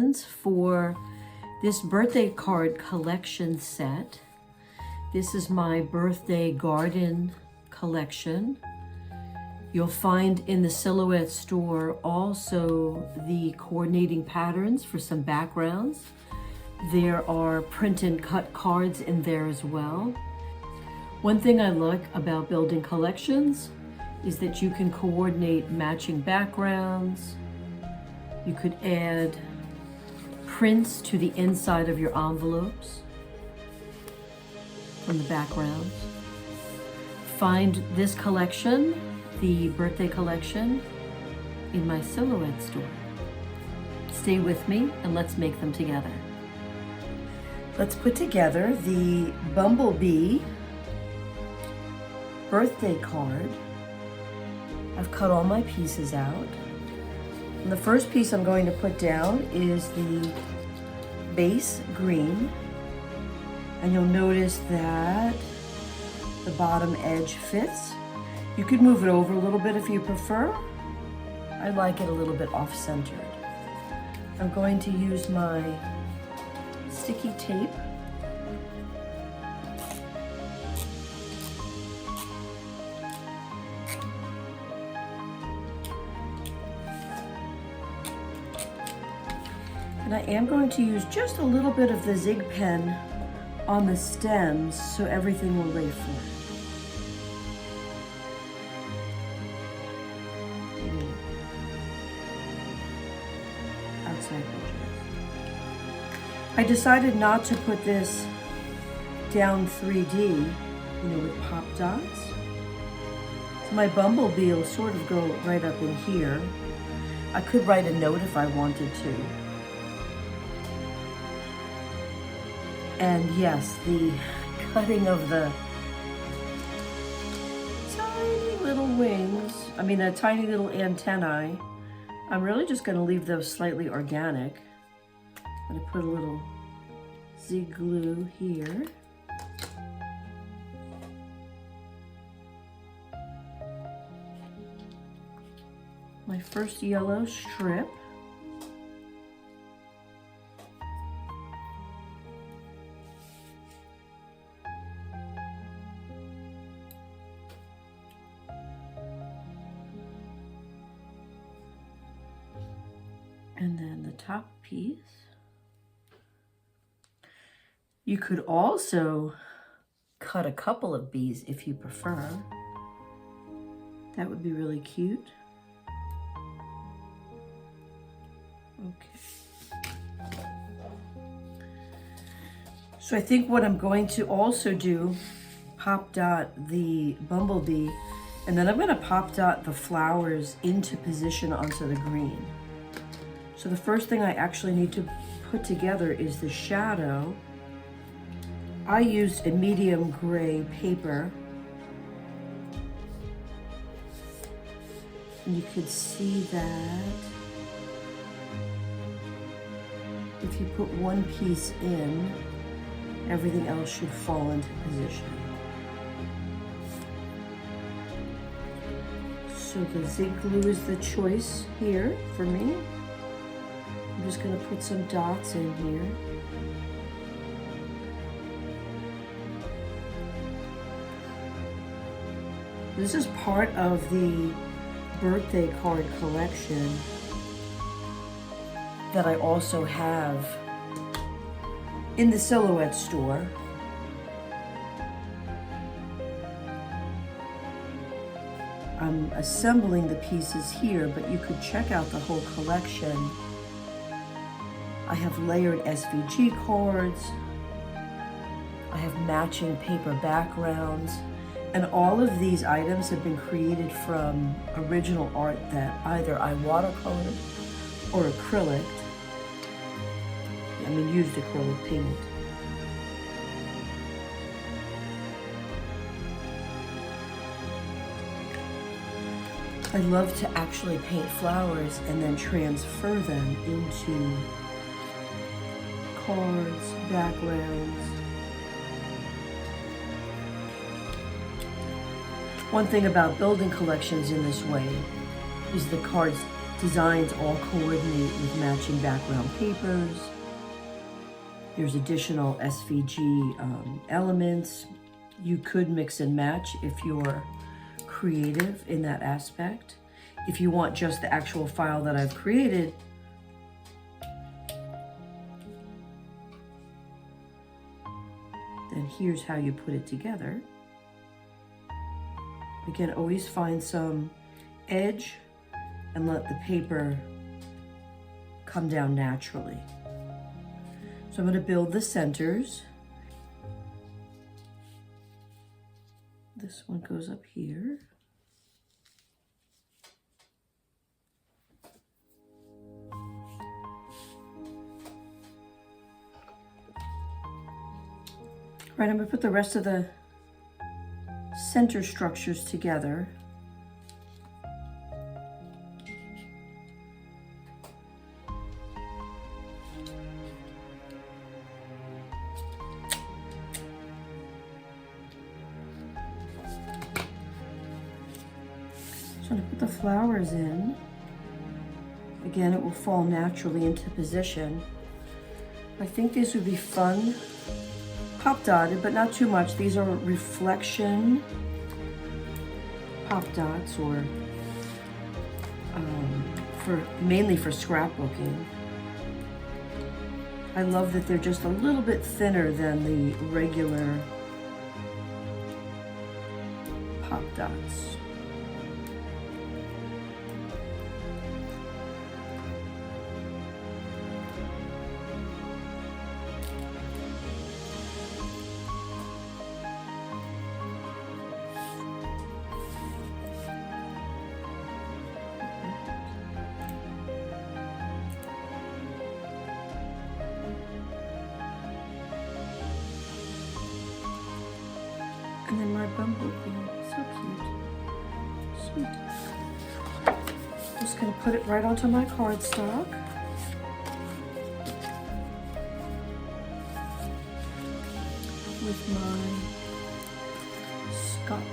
patterns for this birthday card collection set. This is my birthday garden collection. You'll find in the Silhouette store also the coordinating patterns for some backgrounds. There are print and cut cards in there as well. One thing I like about building collections is that you can coordinate matching backgrounds. You could add prints to the inside of your envelopes from the backgrounds. Find this collection, the birthday collection, in my Silhouette store. Stay with me and let's make them together. Let's put together the bumblebee birthday card. I've cut all my pieces out. And the first piece I'm going to put down is the base green. And you'll notice that the bottom edge fits. You could move it over a little bit if you prefer. I like it a little bit off-centered. I'm going to use my sticky tape. And I am going to use just a little bit of the Zig pen on the stems so everything will lay flat. Outside edges. I decided not to put this down 3D, with pop dots. So my bumblebee will sort of go right up in here. I could write a note if I wanted to. And yes, the cutting of the tiny little wings, the tiny little antennae, I'm really just going to leave those slightly organic. I'm going to put a little Zig glue here. My first yellow strip. And then the top piece. You could also cut a couple of bees if you prefer. That would be really cute. Okay. So I think what I'm going to also do, pop dot the bumblebee, and then I'm going to pop dot the flowers into position onto the green. So the first thing I actually need to put together is the shadow. I used a medium gray paper. And you could see that if you put one piece in, everything else should fall into position. So the Zig glue is the choice here for me. I'm just going to put some dots in here. This is part of the birthday card collection that I also have in the Silhouette store. I'm assembling the pieces here, but you could check out the whole collection. I have layered SVG cards. I have matching paper backgrounds. And all of these items have been created from original art that either I watercolored or acrylic. Used acrylic paint. I love to actually paint flowers and then transfer them into cards, backgrounds. One thing about building collections in this way is the cards designs all coordinate with matching background papers. There's additional SVG elements. You could mix and match if you're creative in that aspect. If you want just the actual file that I've created, then here's how you put it together. Again, always find some edge and let the paper come down naturally. So I'm going to build the centers. This one goes up here. Right, I'm going to put the rest of the center structures together. So I'm going to put the flowers in. Again, it will fall naturally into position. I think these would be fun. Pop dotted, but not too much. These are reflection pop dots, or mainly for scrapbooking. I love that they're just a little bit thinner than the regular pop dots. And then my bumblebee, so cute, sweet. Just gonna put it right onto my cardstock. With my Scott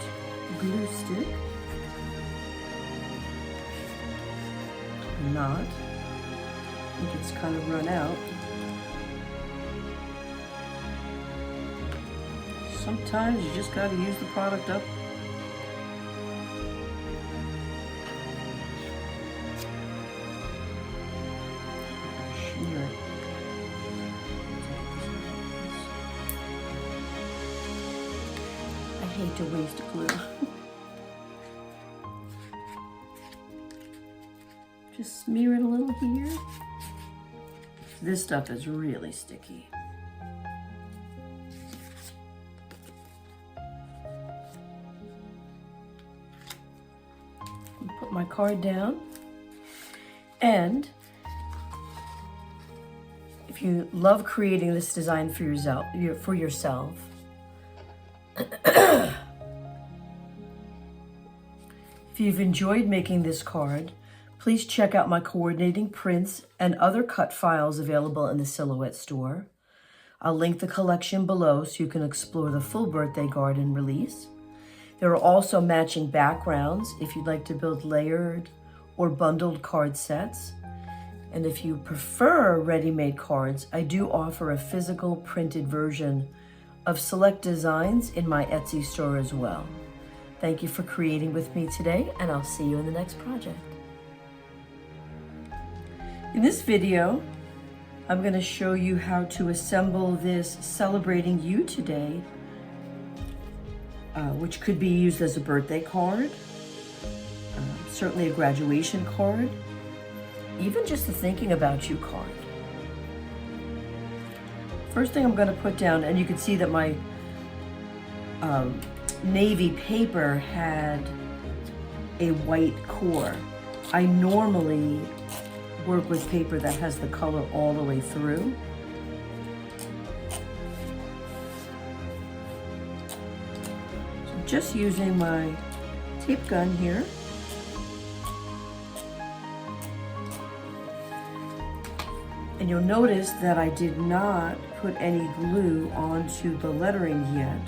glue stick. Or not. I think it's kind of run out. Sometimes you just got to use the product up. Sure. I hate to waste glue. Just smear it a little here. This stuff is really sticky. Put my card down, and if you love creating this design for yourself, if you've enjoyed making this card, please check out my coordinating prints and other cut files available in the Silhouette store. I'll link the collection below so you can explore the full birthday garden release. There are also matching backgrounds if you'd like to build layered or bundled card sets. And if you prefer ready-made cards, I do offer a physical printed version of select designs in my Etsy store as well. Thank you for creating with me today, and I'll see you in the next project. In this video, I'm going to show you how to assemble this Celebrating You Today, which could be used as a birthday card, certainly a graduation card, even just a thinking about you card. First thing I'm going to put down, and you can see that my navy paper had a white core. I normally work with paper that has the color all the way through. Just using my tape gun here. And you'll notice that I did not put any glue onto the lettering yet,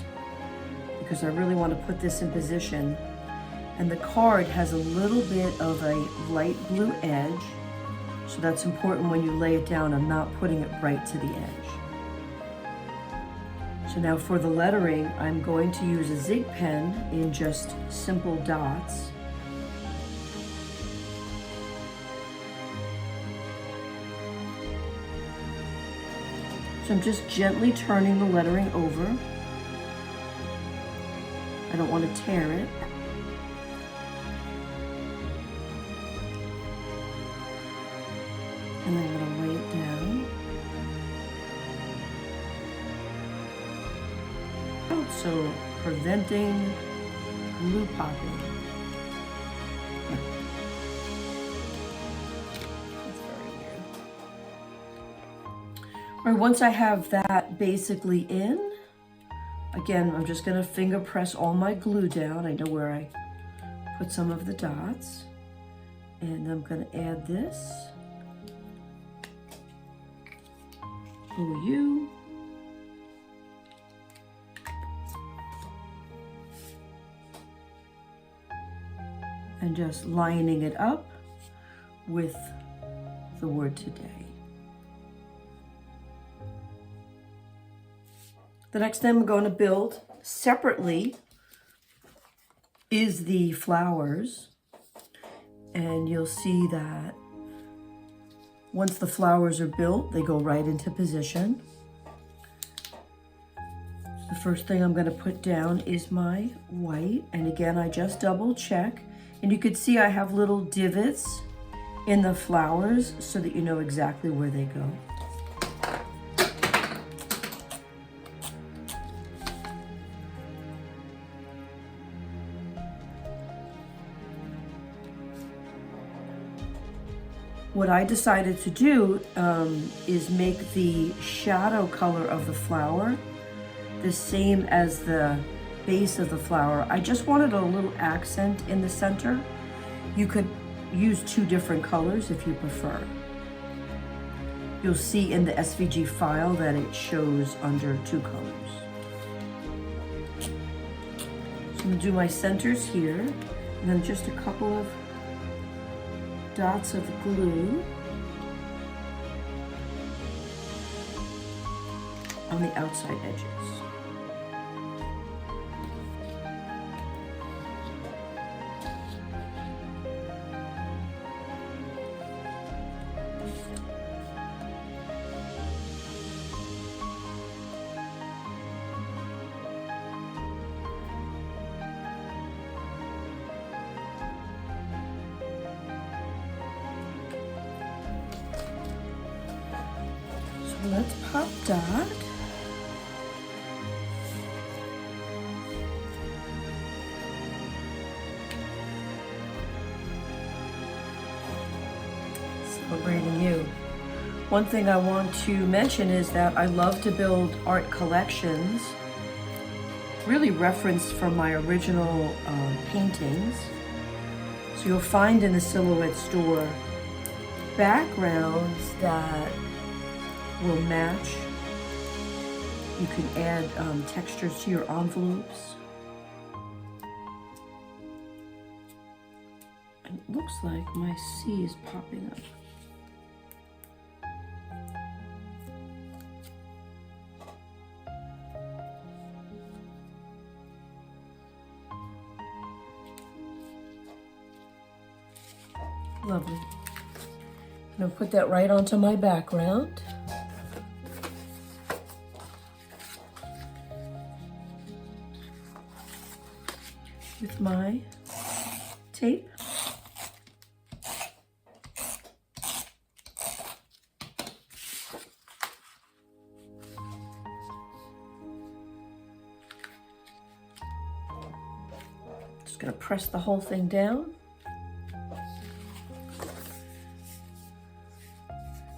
because I really want to put this in position And the card has a little bit of a light blue edge. So that's important when you lay it down. I'm not putting it right to the edge. So now for the lettering, I'm going to use a zig pen in just simple dots. So I'm just gently turning the lettering over. I don't want to tear it. And I'm going to lay it down. So preventing glue popping. That's very weird. All right, once I have that basically in, again, I'm just going to finger press all my glue down. I know where I put some of the dots. And I'm going to add this. OU. And just lining it up with the word today. The next thing I'm going to build separately is the flowers. And you'll see that once the flowers are built, they go right into position. The first thing I'm going to put down is my white. And again, I just double check. And you can see I have little divots in the flowers so that you know exactly where they go. What I decided to do is make the shadow color of the flower the same as the base of the flower. I just wanted a little accent in the center. You could use two different colors if you prefer. You'll see in the SVG file that it shows under two colors. So I'm gonna do my centers here, and then just a couple of dots of glue on the outside edges. Let's pop dot. Celebrating you. One thing I want to mention is that I love to build art collections, really referenced from my original paintings. So you'll find in the Silhouette store backgrounds that will match. You can add textures to your envelopes. And it looks like my C is popping up. Lovely. I'm gonna put that right onto my background. With my tape. Just going to press the whole thing down.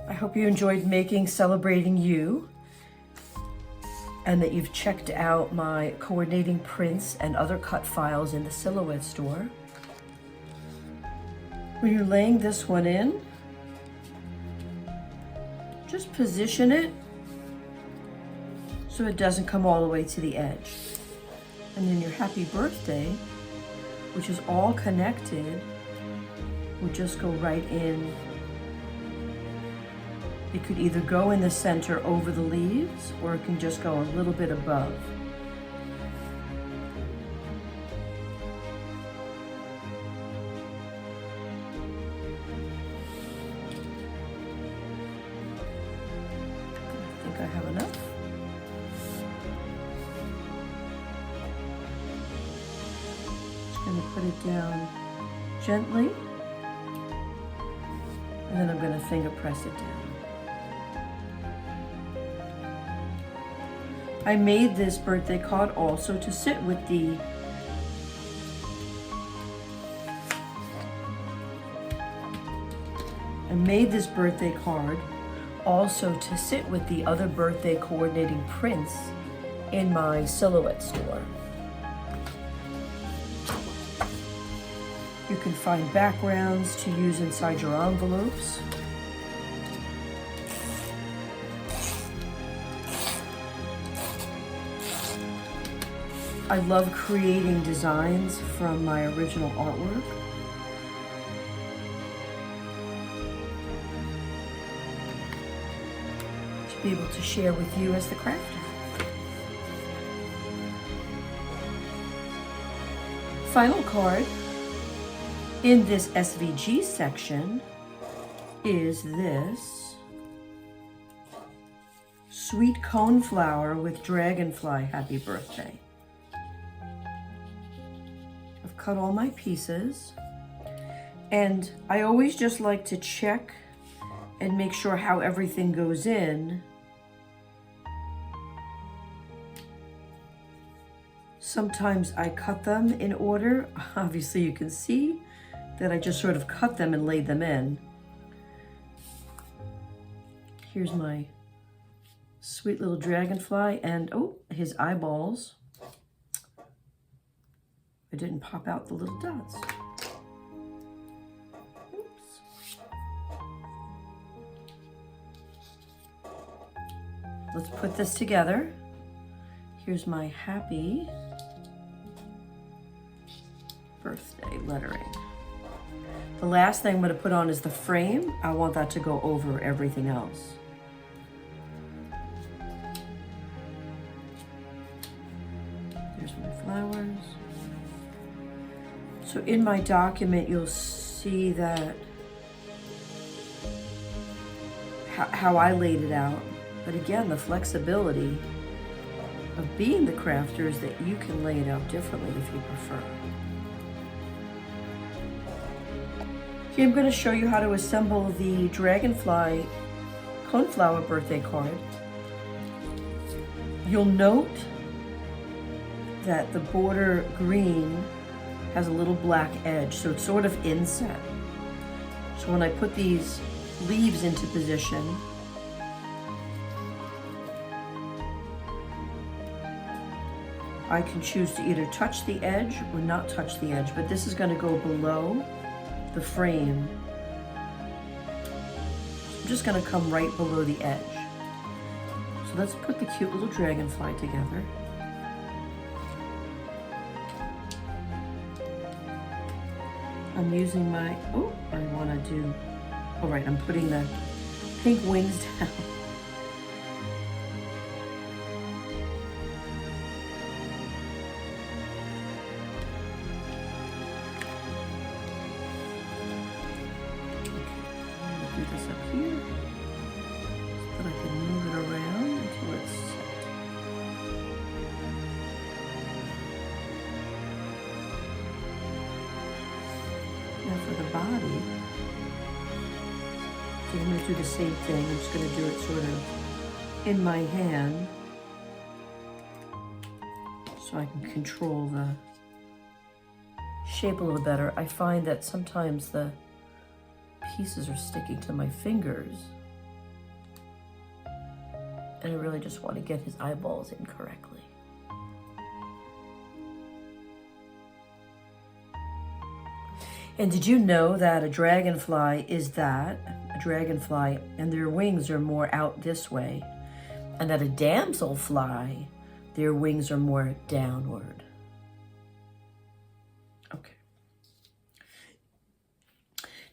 I hope you enjoyed making Celebrating You, and that you've checked out my coordinating prints and other cut files in the Silhouette store. When you're laying this one in, just position it so it doesn't come all the way to the edge. And then your happy birthday which is all connected, would just go right in. It could either go in the center over the leaves, or it can just go a little bit above. I think I have enough. Just going to put it down gently, and then I'm going to finger press it down. I made this birthday card also to sit with the other birthday coordinating prints in my silhouette store. You can find backgrounds to use inside your envelopes. I love creating designs from my original artwork. To be able to share with you as the crafter. Final card in this SVG section is this sweet coneflower with dragonfly happy birthday. Cut all my pieces, and I always just like to check and make sure how everything goes in. Sometimes I cut them in order. Obviously you can see that I just sort of cut them and laid them in. Here's my sweet little dragonfly, and oh, his eyeballs. I didn't pop out the little dots. Oops. Let's put this together. Here's my happy birthday lettering. The last thing I'm going to put on is the frame. I want that to go over everything else. There's my flowers. So in my document, you'll see that how I laid it out. But again, the flexibility of being the crafter is that you can lay it out differently if you prefer. Here I'm going to show you how to assemble the dragonfly coneflower birthday card. You'll note that the border green has a little black edge, so it's sort of inset. So when I put these leaves into position, I can choose to either touch the edge or not touch the edge, but this is going to go below the frame. I'm just going to come right below the edge. So let's put the cute little dragonfly together. I'm using my, oh, I want to do, all right, I'm putting the pink wings down. Do this up here so that I can move it around until it's set. Now for the body, so I'm going to do the same thing. I'm just going to do it sort of in my hand so I can control the shape a little better. I find that sometimes the pieces are sticking to my fingers, and I really just want to get his eyeballs in correctly. And did you know that a dragonfly is a dragonfly, and their wings are more out this way, and that a damselfly, their wings are more downward? Okay.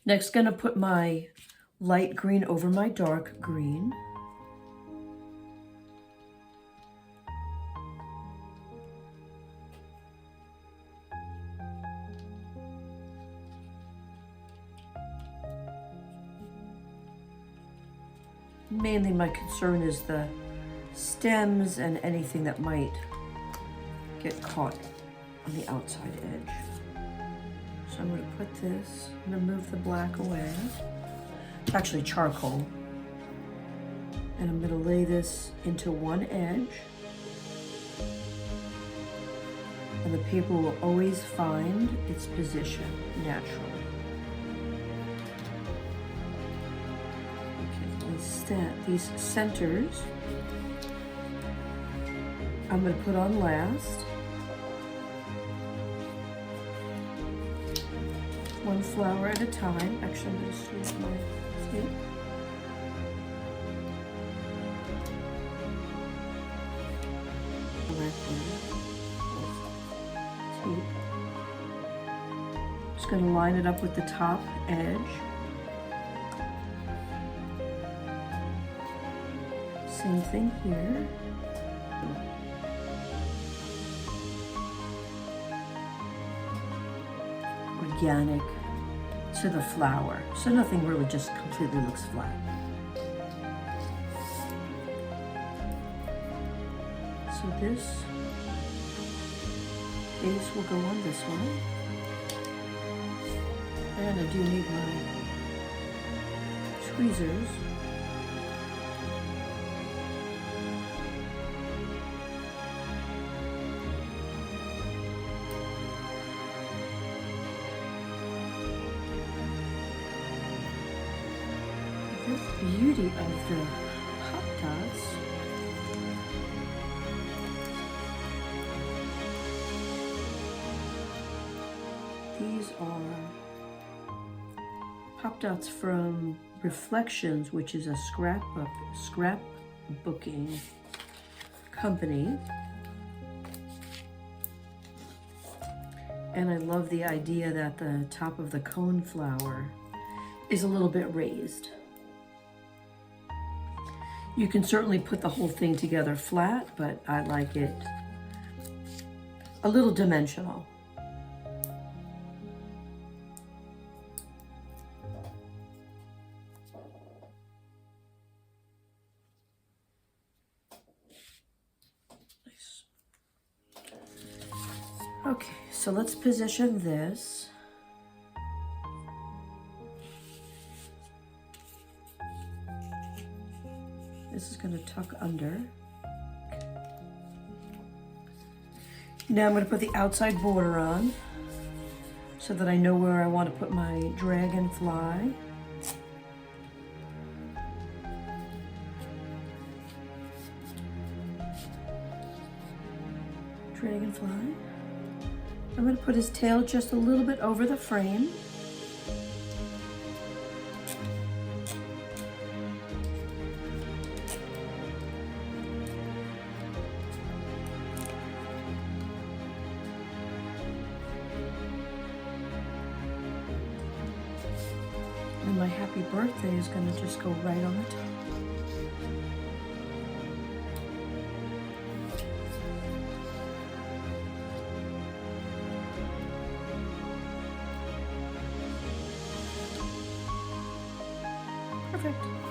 Next, gonna put my light green over my dark green. Mainly my concern is the stems and anything that might get caught on the outside edge. So I'm going to put this, I'm going to move the black away. It's actually charcoal. And I'm going to lay this into one edge. And the paper will always find its position naturally. These centers I'm going to put on last. One flower at a time. Actually, I'm going to sweep my tape. Just going to line it up with the top edge. Same thing here. Organic to the flower, so nothing really just completely looks flat. So this base will go on this one. And I do need my tweezers. The beauty of the pop dots these are pop dots from Reflections, which is a scrapbooking company, and I love the idea that the top of the cone flower is a little bit raised. You can certainly put the whole thing together flat, but I like it a little dimensional. Nice. Okay, so let's position this. This is going to tuck under. Now I'm going to put the outside border on so that I know where I want to put my dragonfly. Dragonfly. I'm going to put his tail just a little bit over the frame. And my happy birthday is going to just go right on the top. Perfect.